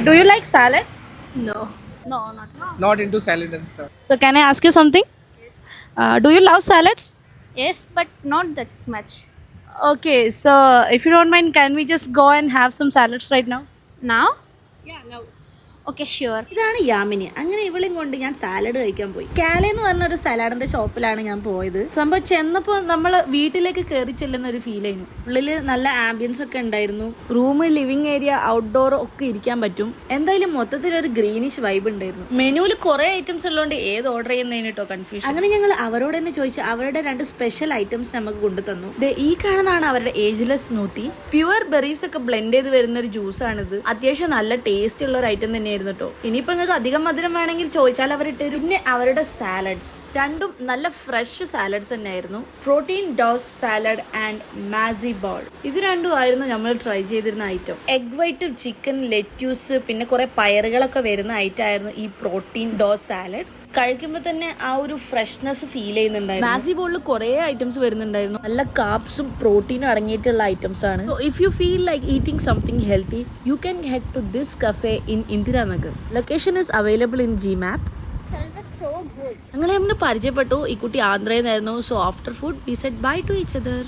Do you like salads? No. No, not. Not into salad and stuff. So can I ask you something? Do you love salads? Yes, but not that much. Okay, so if you don't mind, can we just go and have some salads right now? Now? Yeah, no. Okay, sure. ഇതാണ് യാമിനി. അങ്ങനെ ഇവളെയും കൊണ്ട് ഞാൻ salad കഴിക്കാൻ പോയി. കാലെ എന്ന് പറഞ്ഞൊരു സലാഡിന്റെ ഷോപ്പിലാണ് ഞാൻ പോയത്. സംഭവം ചെന്നപ്പോൾ നമ്മൾ വീട്ടിലേക്ക് കയറി ചെല്ലുന്ന ഒരു ഫീൽ ആയിരുന്നു. ഉള്ളില് നല്ല ആംബിയൻസ് ഒക്കെ ഉണ്ടായിരുന്നു. റൂം, ലിവിങ് ഏരിയ, ഔട്ട്ഡോർ ഒക്കെ ഇരിക്കാൻ പറ്റും. എന്തായാലും മൊത്തത്തിൽ ഒരു ഗ്രീനിഷ് വൈബ് ഉണ്ടായിരുന്നു. മെനുവിൽ കുറെ ഐറ്റംസ് ഉള്ളതുകൊണ്ട് ഏത് ഓർഡർ ചെയ്യുന്നതിന് കേട്ടോ കൺഫ്യൂഷൻ. അങ്ങനെ ഞങ്ങൾ അവരോട് തന്നെ ചോദിച്ചു. അവരുടെ 2 സ്പെഷ്യൽ ഐറ്റംസ് നമുക്ക് കൊണ്ടു തന്നു. ഈ കാണുന്നതാണ് അവരുടെ ഏജ്ലെസ് സ്മൂത്തി. പ്യുവർ ബെറീസ് ഒക്കെ ബ്ലെൻഡ് ചെയ്ത് വരുന്ന ഒരു ജ്യൂസാണിത്. അത്യാവശ്യം നല്ല ടേസ്റ്റ് ഉള്ള ഒരു ഐറ്റം തന്നെയായിരുന്നു കേട്ടോ. ഇനിയിപ്പോ നിങ്ങൾക്ക് അധികം മധുരം വേണമെങ്കിൽ ചോദിച്ചാൽ അവരിട്ട് തരും. പിന്നെ അവരുടെ സാലഡ്സ് രണ്ടും നല്ല ഫ്രഷ് സാലഡ്സ് തന്നെയായിരുന്നു. പ്രോട്ടീൻ ഡോസ് സാലഡ് ആൻഡ് മാസി ബോൾ, ഇത് രണ്ടും ആയിരുന്നു നമ്മൾ ട്രൈ ചെയ്തിരുന്ന ഐറ്റം. എഗ് വൈറ്റും ചിക്കൻ, ലെറ്റ്യൂസ്, പിന്നെ കുറെ പയറുകളൊക്കെ വരുന്ന ഐറ്റം ആയിരുന്നു ഈ പ്രോട്ടീൻ ഡോസ് സാലഡ്. കഴിക്കുമ്പോൾ തന്നെ ആ ഒരു ഫ്രഷ്നെസ് ഫീൽ ചെയ്യുന്നുണ്ടായിരുന്നു. മാസി ബോളിൽ കുറേ ഐറ്റംസ് വരുന്നുണ്ടായിരുന്നു. നല്ല കാപ്സും പ്രോട്ടീനും അടങ്ങിയിട്ടുള്ള ഐറ്റംസ് ആണ്. If you feel like eating something healthy, you can head to this cafe in Indiranagar. Location is available in GMap. So good. ഞങ്ങളെ പരിചയപ്പെട്ടു. ഈ കുട്ടി ആന്ധ്രയിൽ നിന്നായിരുന്നു. So after food we said bye to each other.